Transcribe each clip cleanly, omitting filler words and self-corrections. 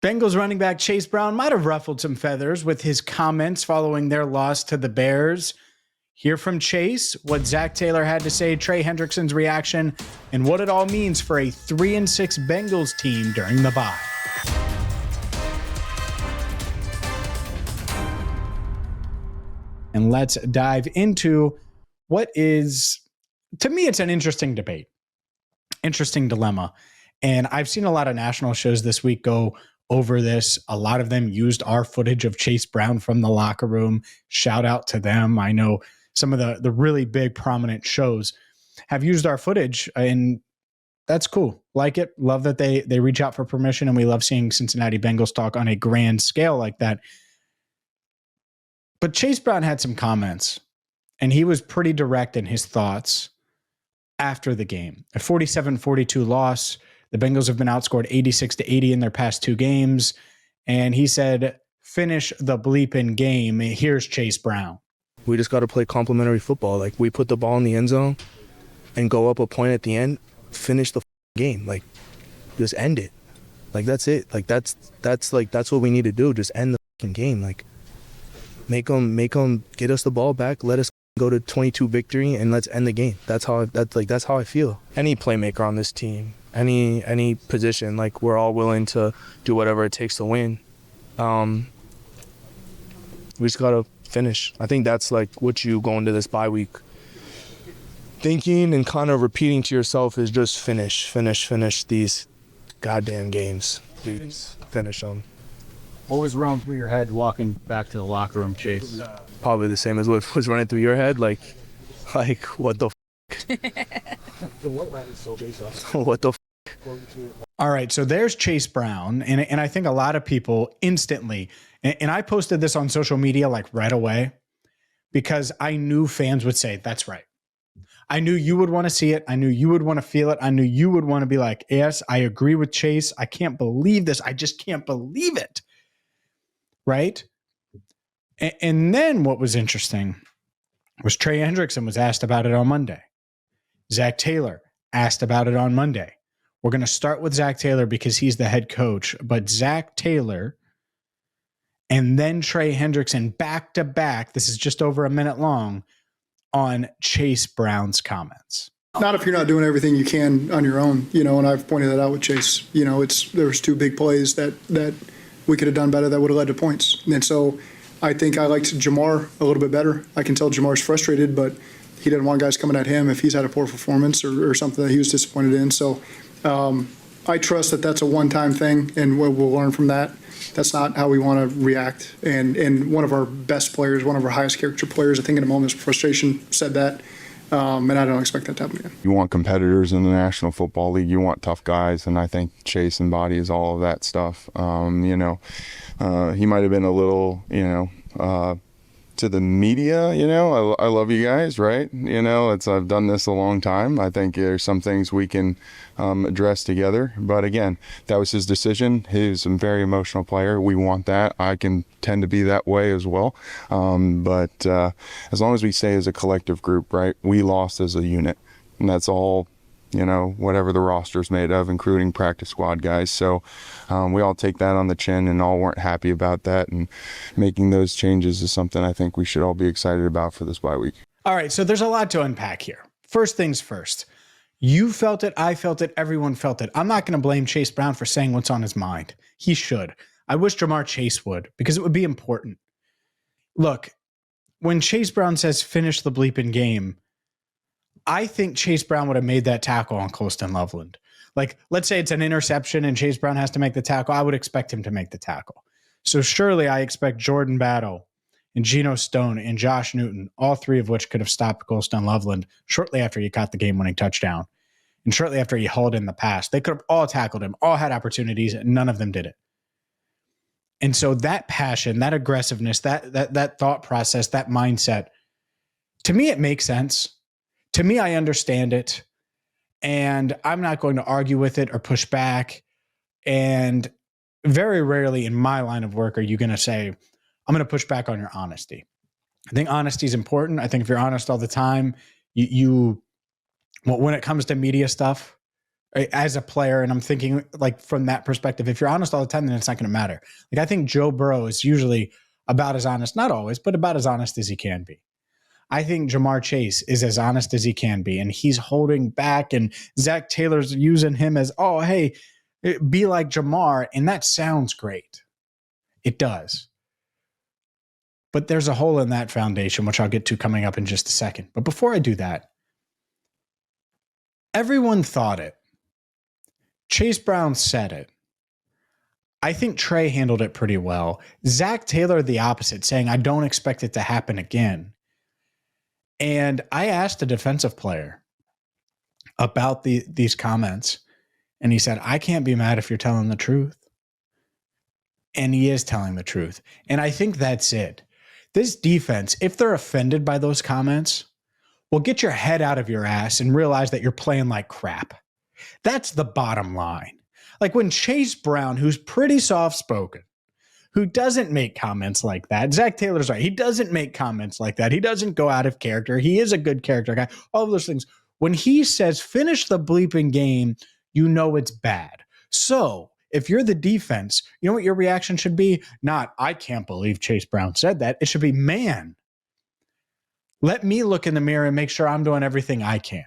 Bengals running back Chase Brown might have ruffled some feathers with his comments following their loss to the Bears. Hear from Chase, what Zac Taylor had to say, Trey Hendrickson's reaction, and what it all means for a 3-6 Bengals team during the bye. And let's dive into what is, to me, it's an interesting debate, interesting dilemma. And I've seen a lot of national shows this week go over this. A lot of them used our footage of Chase Brown from the locker room. Shout out to them. I know some of the really big prominent shows have used our footage, and that's cool. Like it. Love that they reach out for permission, and we love seeing Cincinnati Bengals talk on a grand scale like that. But Chase Brown had some comments, and he was pretty direct in his thoughts after the game. A 47-42 loss. The Bengals have been outscored 86-80 in their past 2 games. And he said, finish the bleeping game. Here's Chase Brown. We just got to play complimentary football. Like, we put the ball in the end zone and go up a point at the end, finish the game. Like, just end it. Like, that's it. Like, that's what we need to do. Just end the game. Like, make them get us the ball back. Let us go to 22 victory and let's end the game. That's how I feel. Any playmaker on this team, any position, like, we're all willing to do whatever it takes to win. We just gotta finish. I think that's like what you go into this bye week thinking and kind of repeating to yourself is just finish these goddamn games. Please finish them. What was running through your head walking back to the locker room, Chase? Probably the same as what was running through your head. Like what the what the All right, so there's Chase Brown, and I think a lot of people instantly, and I posted this on social media like right away because I knew fans would say, that's right. I knew you would want to see it. I knew you would want to feel it. I knew you would want to be like, yes, I agree with Chase. I can't believe this. I just can't believe it. Right? And then what was interesting was Trey Hendrickson was asked about it on Monday. Zac Taylor asked about it on Monday. We're going to start with Zac Taylor because he's the head coach, but Zac Taylor and then Trey Hendrickson back to back, this is just over a minute long, on Chase Brown's comments. Not if you're not doing everything you can on your own, and I've pointed that out with Chase. There was 2 big plays that we could have done better that would have led to points. And so I think I liked Jamar a little bit better. I can tell Jamar's frustrated, but he didn't want guys coming at him if he's had a poor performance or something that he was disappointed in. So I trust that that's a one-time thing, and we'll learn from that. That's not how we want to react. And one of our best players, one of our highest character players, I think in a moment of frustration said that. And I don't expect that to happen again. You want competitors in the National Football League. You want tough guys, and I think Chase embodies all of that stuff. He might have been a little, to the media, I love you guys, right? I've done this a long time. I think there's some things we can address together. But again, that was his decision. He's a very emotional player. We want that. I can tend to be that way as well. But as long as we stay as a collective group, right, we lost as a unit. And that's all, whatever the roster's made of, including practice squad guys. So we all take that on the chin and all weren't happy about that. And making those changes is something I think we should all be excited about for this bye week. All right, so there's a lot to unpack here. First things first. You felt it, I felt it, everyone felt it. I'm not going to blame Chase Brown for saying what's on his mind. He should. I wish Jamar Chase would, because it would be important. Look, when Chase Brown says finish the bleeping game, I think Chase Brown would have made that tackle on Colston Loveland. Like, let's say it's an interception and Chase Brown has to make the tackle. I would expect him to make the tackle. So surely I expect Jordan Battle and Geno Stone and Josh Newton, all 3 of which could have stopped Colston Loveland shortly after he caught the game-winning touchdown and shortly after he hauled in the pass. They could have all tackled him, all had opportunities, and none of them did it. And so that passion, that aggressiveness, that thought process, that mindset, to me, it makes sense. To me, I understand it, and I'm not going to argue with it or push back. And very rarely in my line of work are you going to say, I'm going to push back on your honesty. I think honesty is important. I think if you're honest all the time, when it comes to media stuff, as a player. And I'm thinking like from that perspective, if you're honest all the time, then it's not going to matter. Like I think Joe Burrow is usually about as honest, not always, but about as honest as he can be. I think Jamar Chase is as honest as he can be, and he's holding back, and Zac Taylor's using him as, oh, hey, be like Jamar, and that sounds great. It does. But there's a hole in that foundation, which I'll get to coming up in just a second. But before I do that, everyone thought it. Chase Brown said it. I think Trey handled it pretty well. Zac Taylor, the opposite, saying, I don't expect it to happen again. And I asked a defensive player about these comments, and he said, I can't be mad if you're telling the truth. And he is telling the truth. And I think that's it. This defense, if they're offended by those comments, well, get your head out of your ass and realize that you're playing like crap. That's the bottom line. Like when Chase Brown, who's pretty soft-spoken, who doesn't make comments like that. Zac Taylor's right. He doesn't make comments like that. He doesn't go out of character. He is a good character guy. All of those things. When he says, finish the bleeping game, you know it's bad. So if you're the defense, you know what your reaction should be? Not, I can't believe Chase Brown said that. It should be, man, let me look in the mirror and make sure I'm doing everything I can.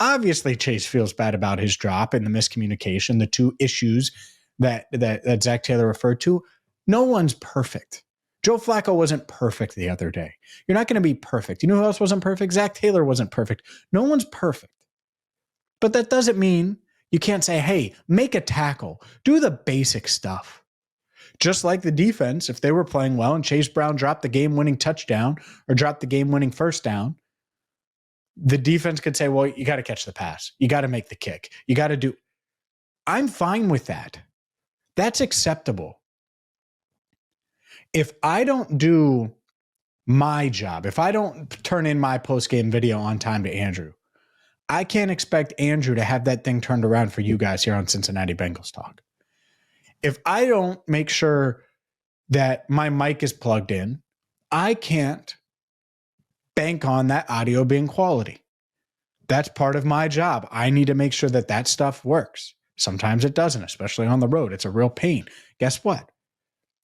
Obviously, Chase feels bad about his drop and the miscommunication, the two issues that Zac Taylor referred to. No one's perfect. Joe Flacco wasn't perfect the other day. You're not going to be perfect. You know who else wasn't perfect? Zac Taylor wasn't perfect. No one's perfect. But that doesn't mean you can't say, hey, make a tackle. Do the basic stuff. Just like the defense, if they were playing well and Chase Brown dropped the game-winning touchdown or dropped the game-winning first down, the defense could say, well, you got to catch the pass. You got to make the kick. You got to do. I'm fine with that. That's acceptable. If I don't do my job, if I don't turn in my post-game video on time to Andrew, I can't expect Andrew to have that thing turned around for you guys here on Cincinnati Bengals Talk. If I don't make sure that my mic is plugged in, I can't bank on that audio being quality. That's part of my job. I need to make sure that that stuff works. Sometimes it doesn't, especially on the road. It's a real pain. Guess what?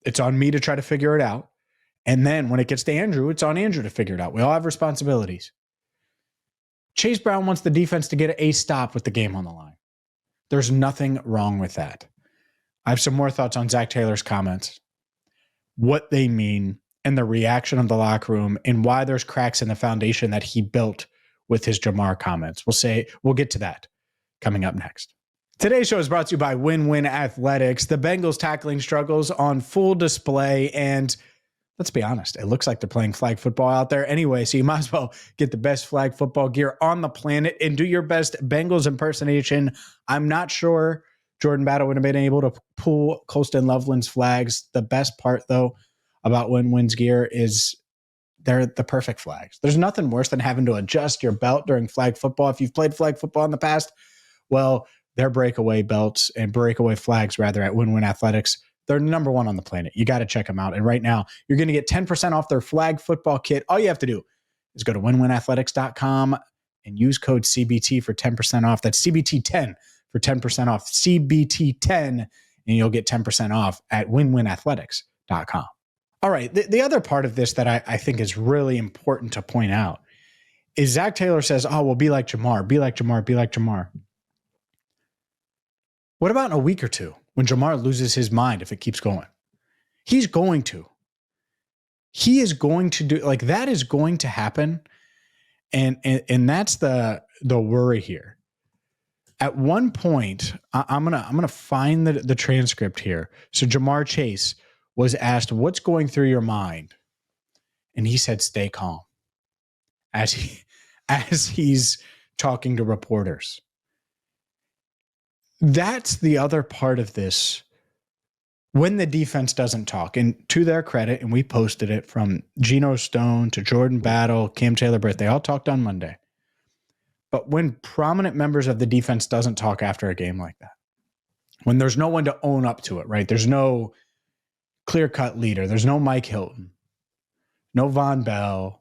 It's on me to try to figure it out. And then when it gets to Andrew, it's on Andrew to figure it out. We all have responsibilities. Chase Brown wants the defense to get a stop with the game on the line. There's nothing wrong with that. I have some more thoughts on Zac Taylor's comments, what they mean, and the reaction of the locker room, and why there's cracks in the foundation that he built with his Jamar comments. We'll get to that coming up next. Today's show is brought to you by Win-Win Athletics. The Bengals tackling struggles on full display, and let's be honest, it looks like they're playing flag football out there anyway, so you might as well get the best flag football gear on the planet and do your best Bengals impersonation. I'm not sure Jordan Battle would have been able to pull Colston Loveland's flags. The best part, though, about Win-Win's gear is they're the perfect flags. There's nothing worse than having to adjust your belt during flag football. If you've played flag football in the past, well, their breakaway belts and breakaway flags, rather, at Win-Win Athletics, they're number one on the planet. You got to check them out. And right now, you're going to get 10% off their flag football kit. All you have to do is go to winwinathletics.com and use code CBT for 10% off. That's CBT10 for 10% off. CBT10, and you'll get 10% off at winwinathletics.com. All right, the other part of this that I think is really important to point out is Zac Taylor says, oh, well, be like Jamar, be like Jamar, be like Jamar. What about in a week or two when Jamar loses his mind if it keeps going? He's going to. He is going to do, like, that is going to happen. And that's the worry here. At one point, I'm gonna find the transcript here. So Jamar Chase was asked, what's going through your mind? And he said, stay calm. As he's talking to reporters. That's the other part of this. When the defense doesn't talk, and to their credit, and we posted it, from Geno Stone to Jordan Battle, Cam Taylor-Britt, they all talked on Monday. But when prominent members of the defense doesn't talk after a game like that, when there's no one to own up to it, right? There's no clear-cut leader. There's no Mike Hilton, no Von Bell.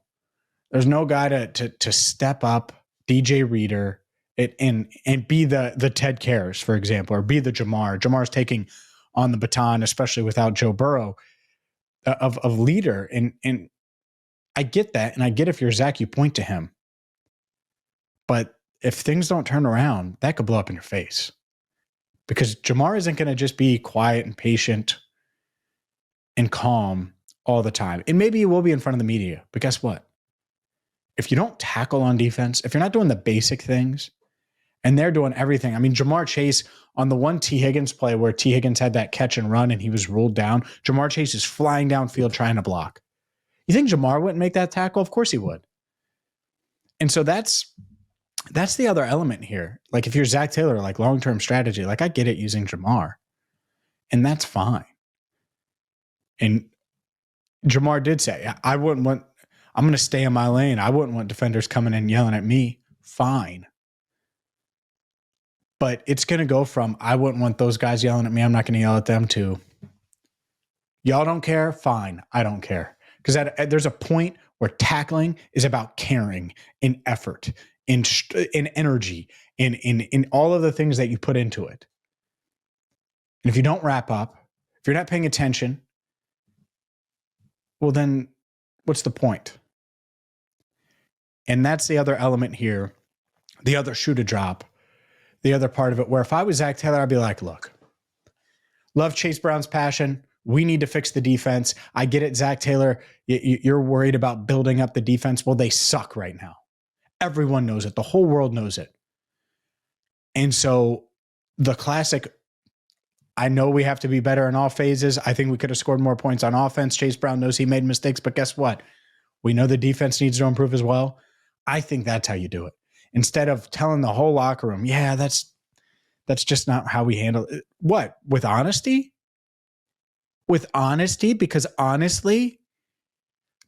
There's no guy to step up, DJ Reader, it and be the Ted Karras, for example, or be the Jamar. Jamar's taking on the baton, especially without Joe Burrow, of leader. And I get that, and I get if you're Zach, you point to him. But if things don't turn around, that could blow up in your face. Because Jamar isn't going to just be quiet and patient and calm all the time. And maybe he will be in front of the media. But guess what? If you don't tackle on defense, if you're not doing the basic things, and they're doing everything. I mean, Jamar Chase on the one T. Higgins play where T. Higgins had that catch and run and he was ruled down, Jamar Chase is flying downfield trying to block. You think Jamar wouldn't make that tackle? Of course he would. And so that's the other element here. Like if you're Zac Taylor, like long-term strategy, like I get it using Jamar, and that's fine. And Jamar did say, I'm going to stay in my lane. I wouldn't want defenders coming in yelling at me. Fine. But it's going to go from, I wouldn't want those guys yelling at me, I'm not going to yell at them, to, y'all don't care? Fine, I don't care. Because there's a point where tackling is about caring and effort and energy and all of the things that you put into it. And if you don't wrap up, if you're not paying attention, well then, what's the point? And that's the other element here, the other shoe to drop. The other part of it, where if I was Zac Taylor, I'd be like, look, love Chase Brown's passion. We need to fix the defense. I get it, Zac Taylor. You're worried about building up the defense. Well, they suck right now. Everyone knows it. The whole world knows it. And so the classic, I know we have to be better in all phases. I think we could have scored more points on offense. Chase Brown knows he made mistakes, but guess what? We know the defense needs to improve as well. I think that's how you do it. Instead of telling the whole locker room, yeah, that's just not how we handle it. What? With honesty? With honesty? Because honestly,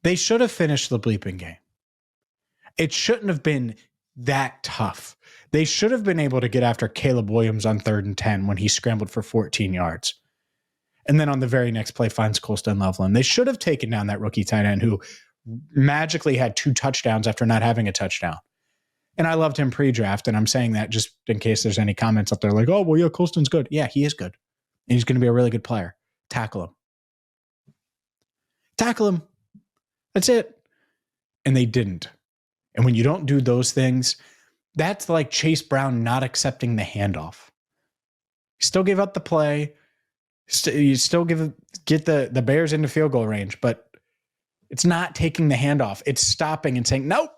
they should have finished the bleeping game. It shouldn't have been that tough. They should have been able to get after Caleb Williams on 3rd and 10 when he scrambled for 14 yards. And then on the very next play finds Colston Loveland. They should have taken down that rookie tight end who magically had 2 touchdowns after not having a touchdown. And I loved him pre-draft, and I'm saying that just in case there's any comments up there like, oh, well, yeah, Colston's good. Yeah, he is good. And he's going to be a really good player. Tackle him. Tackle him. That's it. And they didn't. And when you don't do those things, that's like Chase Brown not accepting the handoff. You still give up the play. You still get the Bears into field goal range, but it's not taking the handoff. It's stopping and saying, nope.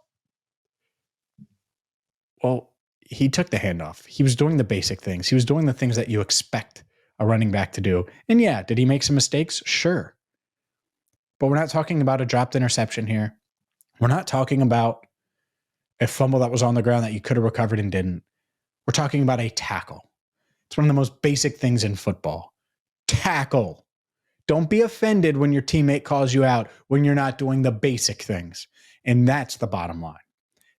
Well, he took the handoff. He was doing the basic things. He was doing the things that you expect a running back to do. And yeah, did he make some mistakes? Sure. But we're not talking about a dropped interception here. We're not talking about a fumble that was on the ground that you could have recovered and didn't. We're talking about a tackle. It's one of the most basic things in football. Tackle. Don't be offended when your teammate calls you out when you're not doing the basic things. And that's the bottom line.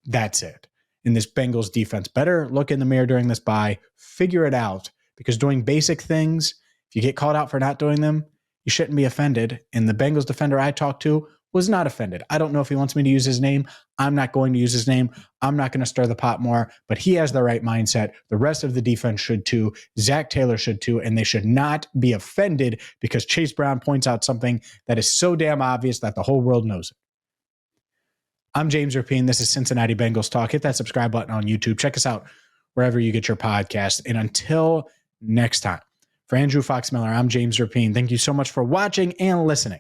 That's it. In this Bengals defense, better look in the mirror during this bye, figure it out, because doing basic things, if you get called out for not doing them, you shouldn't be offended. And the Bengals defender I talked to was not offended. I don't know if he wants me to use his name. I'm not going to use his name. I'm not going to stir the pot more, but he has the right mindset. The rest of the defense should too. Zac Taylor should too, and they should not be offended because Chase Brown points out something that is so damn obvious that the whole world knows it. I'm James Rapien. This is Cincinnati Bengals Talk. Hit that subscribe button on YouTube. Check us out wherever you get your podcast. And until next time, for Andrew Fox Miller, I'm James Rapien. Thank you so much for watching and listening